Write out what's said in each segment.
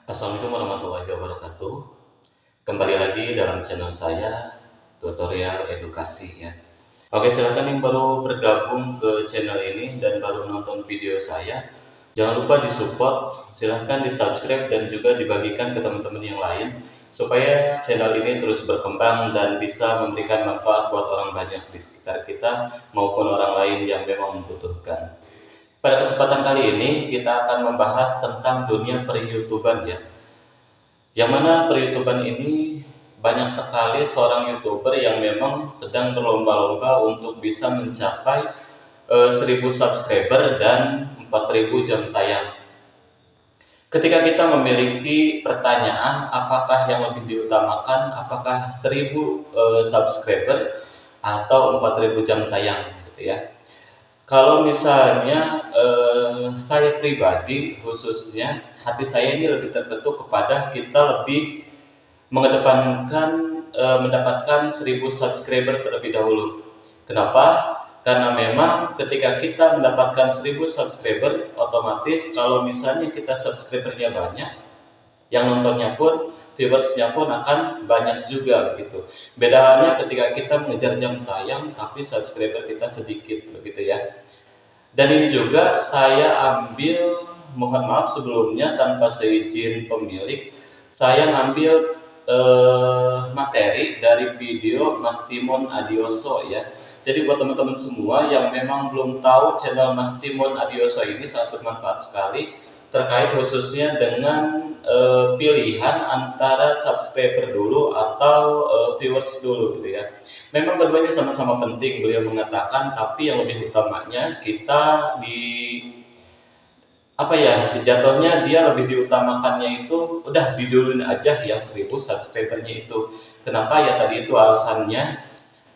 Assalamualaikum warahmatullahi wabarakatuh. Kembali lagi dalam channel saya, tutorial edukasi ya. Oke, silahkan yang baru bergabung ke channel ini dan baru nonton video saya, jangan lupa disupport, silahkan di subscribe dan juga dibagikan ke teman-teman yang lain supaya channel ini terus berkembang dan bisa memberikan manfaat buat orang banyak di sekitar kita maupun orang lain yang memang membutuhkan. Pada kesempatan kali ini kita akan membahas tentang dunia per-YouTuber ya. Yang mana per-YouTuber ini banyak sekali seorang YouTuber yang memang sedang berlomba-lomba untuk bisa mencapai 1000 subscriber dan 4000 jam tayang. Ketika kita memiliki pertanyaan apakah yang lebih diutamakan, apakah 1000 subscriber atau 4000 jam tayang gitu ya. Kalau misalnya saya pribadi khususnya, hati saya ini lebih terketuk kepada kita lebih mengedepankan mendapatkan 1000 subscriber terlebih dahulu. Kenapa? Karena memang ketika kita mendapatkan 1000 subscriber, otomatis kalau misalnya kita subscribernya banyak, yang nontonnya pun, viewersnya pun akan banyak juga gitu. Beda halnya ketika kita mengejar jam tayang tapi subscriber kita sedikit begitu ya. Dan ini juga saya ambil, mohon maaf sebelumnya tanpa seizin pemilik, saya ngambil materi dari video Mas Timon Adioso ya. Jadi buat teman-teman semua yang memang belum tahu, channel Mas Timon Adioso ini sangat bermanfaat sekali terkait khususnya dengan pilihan antara subscriber dulu atau viewers dulu gitu ya. Memang keduanya sama-sama penting, beliau mengatakan, tapi yang lebih utamanya kita jatuhnya dia lebih diutamakannya itu udah diduluin aja yang 1000 subscribernya itu. Kenapa ya tadi itu alasannya?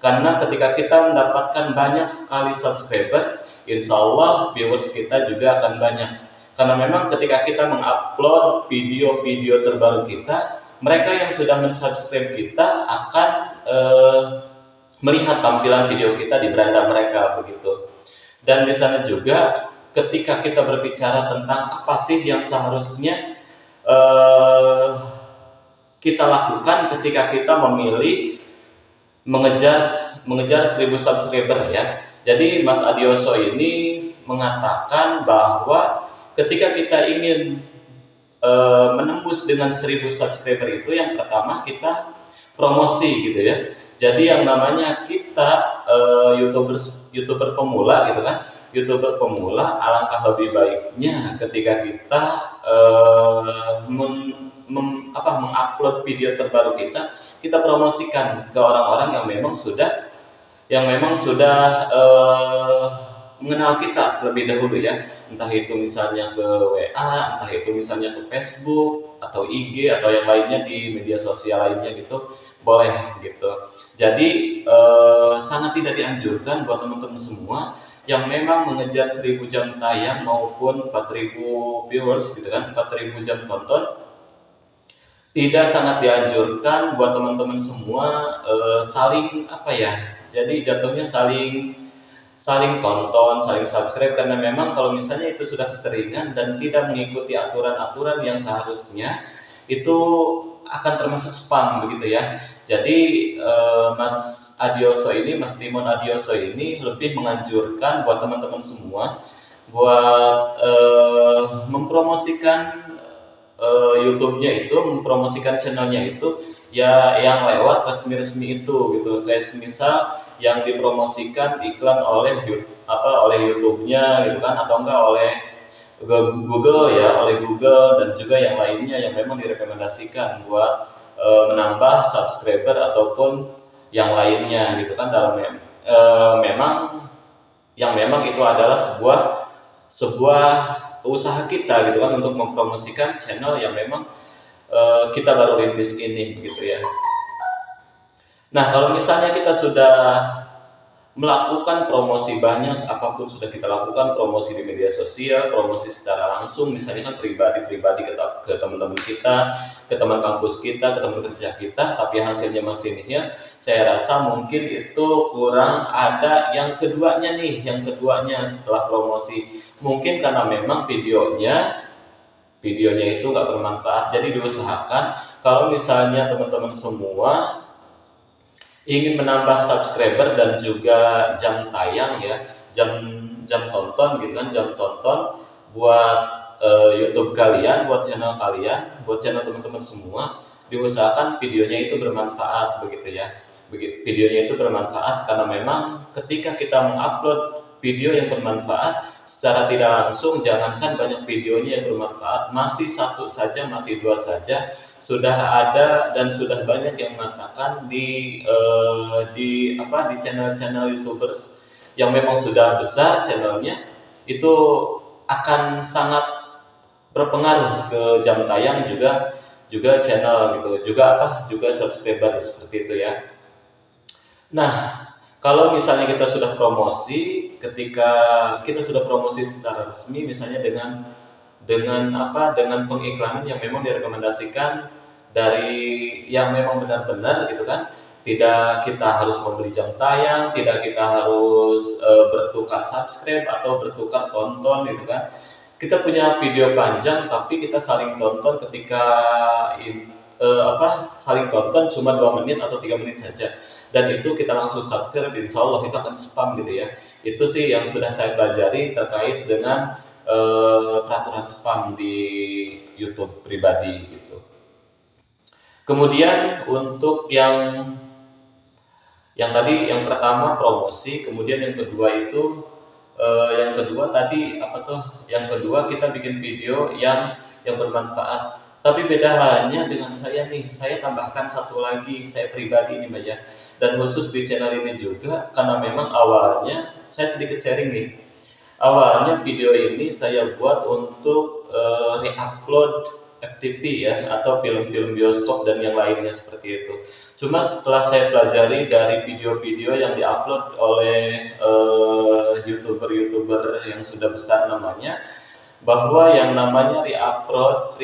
Karena ketika kita mendapatkan banyak sekali subscriber, insya Allah viewers kita juga akan banyak. Karena memang ketika kita mengupload video-video terbaru kita, mereka yang sudah mensubscribe kita akan melihat tampilan video kita di beranda mereka begitu. Dan di sana juga ketika kita berbicara tentang apa sih yang seharusnya kita lakukan ketika kita memilih mengejar 1000 subscriber ya. Jadi Mas Adioso ini mengatakan bahwa ketika kita ingin menembus dengan 1000 subscriber itu, yang pertama kita promosi gitu ya. Jadi yang namanya kita YouTuber pemula gitu kan, YouTuber pemula, alangkah lebih baiknya ketika kita mengupload video terbaru kita promosikan ke orang-orang yang memang sudah mengenal kita terlebih dahulu ya. Entah itu misalnya ke WA, entah itu misalnya ke Facebook atau IG atau yang lainnya di media sosial lainnya gitu, boleh gitu. Jadi sangat tidak dianjurkan buat teman-teman semua yang memang mengejar 1000 jam tayang maupun 4000 viewers gitu kan, 4000 jam tonton, tidak sangat dianjurkan buat teman-teman semua saling jadi jatuhnya saling tonton, saling subscribe, karena memang kalau misalnya itu sudah keseringan dan tidak mengikuti aturan-aturan yang seharusnya, itu akan termasuk spam begitu ya. Jadi Mas Timon Adioso ini lebih menganjurkan buat teman-teman semua buat mempromosikan YouTube-nya itu, mempromosikan channelnya itu ya yang lewat resmi-resmi itu gitu. Kayak semisal yang dipromosikan iklan oleh YouTube-nya gitu kan, atau enggak oleh Google ya, oleh Google dan juga yang lainnya yang memang direkomendasikan buat menambah subscriber ataupun yang lainnya gitu kan, memang itu adalah sebuah usaha kita gitu kan untuk mempromosikan channel yang memang kita baru rintis ini begitu ya. Nah, kalau misalnya kita sudah melakukan promosi banyak, apapun sudah kita lakukan, promosi di media sosial, promosi secara langsung, misalnya kan pribadi-pribadi ke teman-teman kita, ke teman kampus kita, ke teman kerja kita, tapi hasilnya masih ini ya, saya rasa mungkin itu kurang ada yang keduanya nih, yang keduanya setelah promosi. Mungkin karena memang videonya videonya itu nggak bermanfaat. Jadi diusahakan kalau misalnya teman-teman semua ingin menambah subscriber dan juga jam tayang ya, jam jam tonton gitu kan, jam tonton buat YouTube kalian, buat channel teman-teman semua, diusahakan videonya itu bermanfaat begitu ya. Videonya itu bermanfaat karena memang ketika kita mengupload video yang bermanfaat secara tidak langsung, jangankan banyak videonya yang bermanfaat, masih satu saja, masih dua saja, sudah ada dan sudah banyak yang mengatakan di channel-channel YouTubers yang memang sudah besar channelnya itu akan sangat berpengaruh ke jam tayang juga juga channel gitu, juga subscriber seperti itu ya. Nah, kalau misalnya kita sudah promosi, ketika kita sudah promosi secara resmi, misalnya dengan pengiklanan yang memang direkomendasikan dari yang memang benar-benar gitu kan, tidak kita harus membeli jam tayang, tidak kita harus bertukar subscribe atau bertukar tonton gitu kan. Kita punya video panjang tapi kita saling tonton ketika saling tonton cuma 2 menit atau 3 menit saja, dan itu kita langsung subscribe, insya Allah itu akan spam gitu ya. Itu sih yang sudah saya pelajari terkait dengan peraturan spam di YouTube pribadi gitu. Kemudian untuk yang tadi yang pertama promosi, kemudian yang kedua tadi apa tuh? Yang kedua kita bikin video yang bermanfaat. Tapi beda halnya dengan saya nih, saya tambahkan satu lagi, saya pribadi ini Mbak ya. Dan khusus di channel ini juga karena memang awalnya saya sedikit sharing nih. Awalnya video ini saya buat untuk re-upload FTP ya, atau film-film bioskop dan yang lainnya seperti itu. Cuma setelah saya pelajari dari video-video yang diupload oleh YouTuber-YouTuber yang sudah besar namanya, bahwa yang namanya re-upload,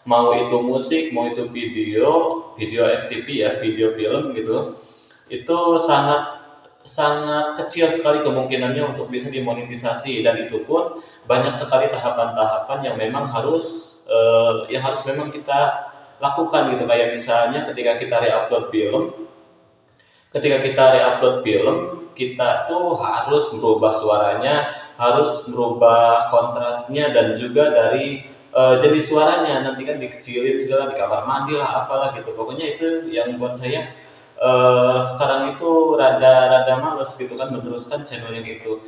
mau itu musik, mau itu video FTP ya, video film gitu, itu sangat kecil sekali kemungkinannya untuk bisa dimonetisasi, dan itu pun banyak sekali tahapan-tahapan yang memang harus memang kita lakukan gitu. Kayak misalnya ketika kita re-upload film, kita tuh harus merubah suaranya, harus merubah kontrasnya, dan juga dari jenis suaranya nanti kan dikecilin segala di kamar mandi lah apalah gitu. Pokoknya itu yang buat saya sekarang itu rada males gitu kan meneruskan channel yang itu.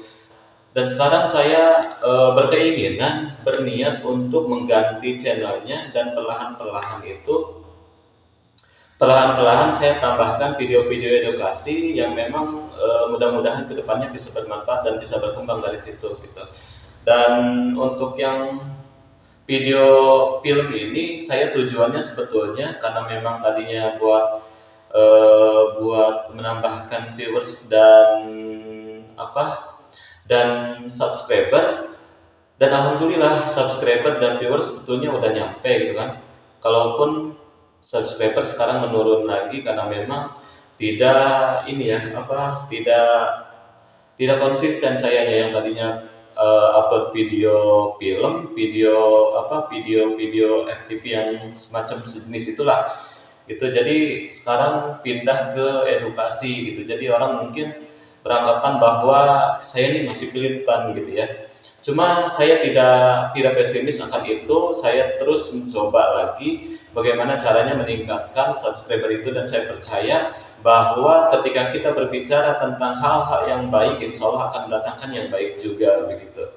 Dan sekarang saya berniat untuk mengganti channelnya, dan perlahan-perlahan saya tambahkan video-video edukasi yang memang mudah-mudahan kedepannya bisa bermanfaat dan bisa berkembang dari situ gitu. Dan untuk yang video film ini saya tujuannya sebetulnya karena memang tadinya buat menambahkan viewers dan subscriber, dan alhamdulillah subscriber dan viewers sebetulnya udah nyampe gitu kan. Kalaupun subscriber sekarang menurun lagi karena memang tidak tidak konsisten sayanya, yang tadinya upload video film, video FTP yang semacam sejenis itulah gitu. Jadi sekarang pindah ke edukasi gitu. Jadi orang mungkin beranggapan bahwa saya ini masih pelin-pelan gitu ya. Cuma saya tidak pesimis akan itu. Saya terus mencoba lagi bagaimana caranya meningkatkan subscriber itu, dan saya percaya bahwa ketika kita berbicara tentang hal-hal yang baik, insya Allah akan mendatangkan yang baik juga begitu.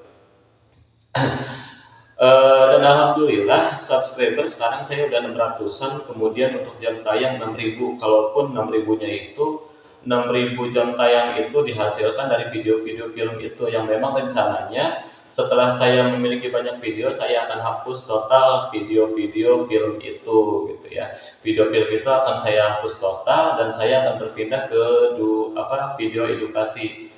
Dan alhamdulillah subscriber sekarang saya udah 600-an, kemudian untuk jam tayang 6.000, kalaupun 6.000-nya itu 6.000 jam tayang itu dihasilkan dari video-video film itu, yang memang rencananya setelah saya memiliki banyak video saya akan hapus total video-video film itu gitu ya. Video film itu akan saya hapus total dan saya akan berpindah ke video edukasi.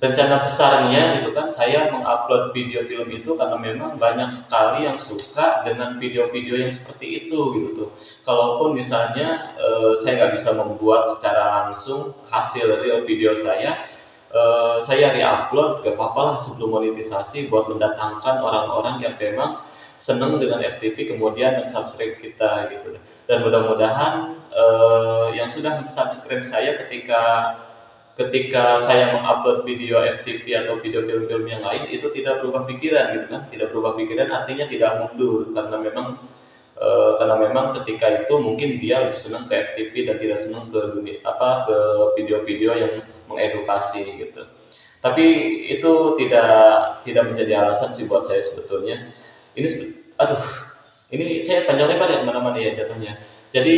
Rencana besarnya gitu kan, saya mengupload video film itu karena memang banyak sekali yang suka dengan video-video yang seperti itu gitu. Kalaupun misalnya saya nggak bisa membuat secara langsung hasil real video saya, saya re-upload, gak apa-apa lah sebelum monetisasi buat mendatangkan orang-orang yang memang seneng dengan FTP kemudian subscribe kita gitu. Dan mudah-mudahan yang sudah subscribe saya ketika ketika saya mengupload video FTP atau video film-film yang lain itu tidak berubah pikiran gitu kan, tidak berubah pikiran artinya tidak mundur karena memang ketika itu mungkin dia lebih senang ke FTP dan tidak senang ke dunia ke video-video yang mengedukasi gitu. Tapi itu tidak menjadi alasan sih buat saya sebetulnya. Ini aduh, ini saya panjang lebar ya kemana-mana ya jatuhnya. Jadi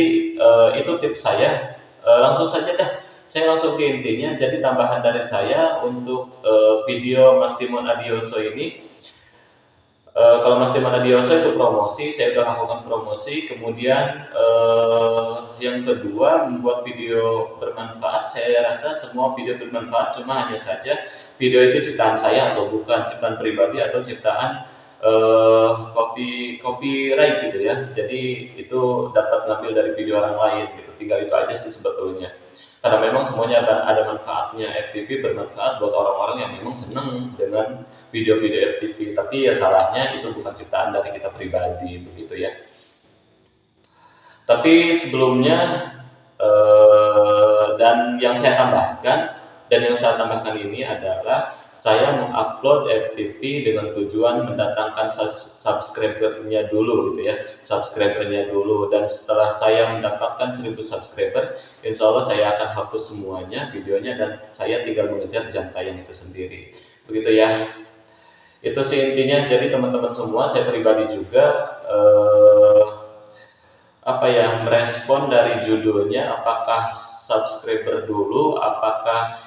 itu tips saya. Langsung saja dah, saya langsung ke intinya. Jadi tambahan dari saya untuk video Mas Timon Adioso ini. Kalau Mas Timon Adioso itu promosi, saya sudah lakukan promosi. Kemudian yang kedua membuat video bermanfaat. Saya rasa semua video bermanfaat, cuma hanya saja video itu ciptaan saya atau bukan, ciptaan pribadi atau ciptaan copyright gitu ya. Jadi itu dapat ngambil dari video orang lain gitu. Tinggal itu aja sih sebetulnya. Karena memang semuanya ada manfaatnya. FTP bermanfaat buat orang-orang yang memang senang dengan video-video FTP. Tapi ya salahnya itu bukan ciptaan dari kita pribadi begitu ya. Tapi sebelumnya dan yang saya tambahkan ini adalah saya mengupload FTP dengan tujuan mendatangkan subscribernya dulu gitu ya, subscribernya dulu. Dan setelah saya mendapatkan 1000 subscriber, insya Allah saya akan hapus semuanya videonya dan saya tinggal mengejar jam tayang itu sendiri. Begitu ya. Itu sih intinya. Jadi teman-teman semua, saya pribadi juga merespon dari judulnya, apakah subscriber dulu, apakah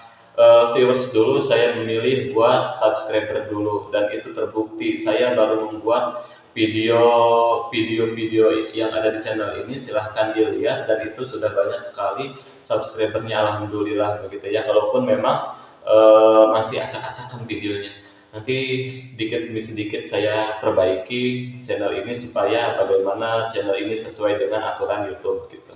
viewers dulu. Saya memilih buat subscriber dulu dan itu terbukti. Saya baru membuat video-video yang ada di channel ini, silahkan dilihat, dan itu sudah banyak sekali subscribernya, alhamdulillah begitu ya. Kalaupun memang masih acak-acakan videonya, nanti sedikit demi sedikit saya perbaiki channel ini supaya bagaimana channel ini sesuai dengan aturan YouTube gitu.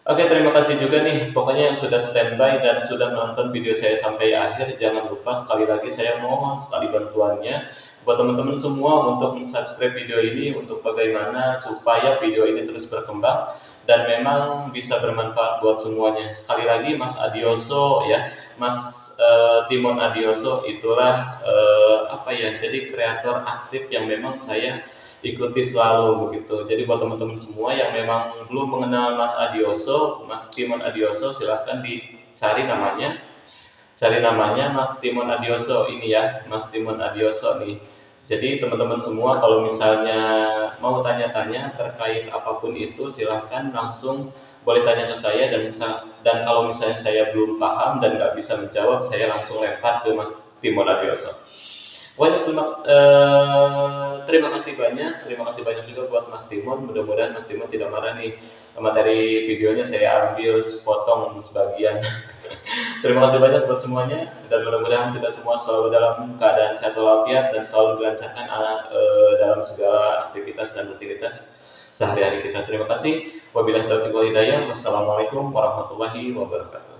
Oke, terima kasih juga nih pokoknya yang sudah standby dan sudah menonton video saya sampai akhir. Jangan lupa sekali lagi saya mohon sekali bantuannya buat teman-teman semua untuk subscribe video ini, untuk bagaimana supaya video ini terus berkembang dan memang bisa bermanfaat buat semuanya. Sekali lagi Mas Adioso ya, Mas Timon Adioso itulah jadi kreator aktif yang memang saya ikuti selalu begitu. Jadi buat teman-teman semua yang memang belum mengenal Mas Adioso, Mas Timon Adioso, silahkan dicari namanya. Cari namanya Mas Timon Adioso ini ya, Mas Timon Adioso nih. Jadi teman-teman semua kalau misalnya mau tanya-tanya terkait apapun itu, silahkan langsung boleh tanya ke saya, dan kalau misalnya saya belum paham dan nggak bisa menjawab, saya langsung lempar ke Mas Timon Adioso. Pokoknya terima kasih banyak juga buat Mas Timon. Mudah-mudahan Mas Timon tidak marah nih, materi videonya saya ambil sepotong sebagian. Terima kasih banyak buat semuanya, dan mudah-mudahan kita semua selalu dalam keadaan sehat walafiat dan selalu dilancarkan dalam segala aktivitas dan rutinitas sehari-hari kita. Terima kasih. Wabillahi taufiq wal hidayah. Wassalamualaikum warahmatullahi wabarakatuh.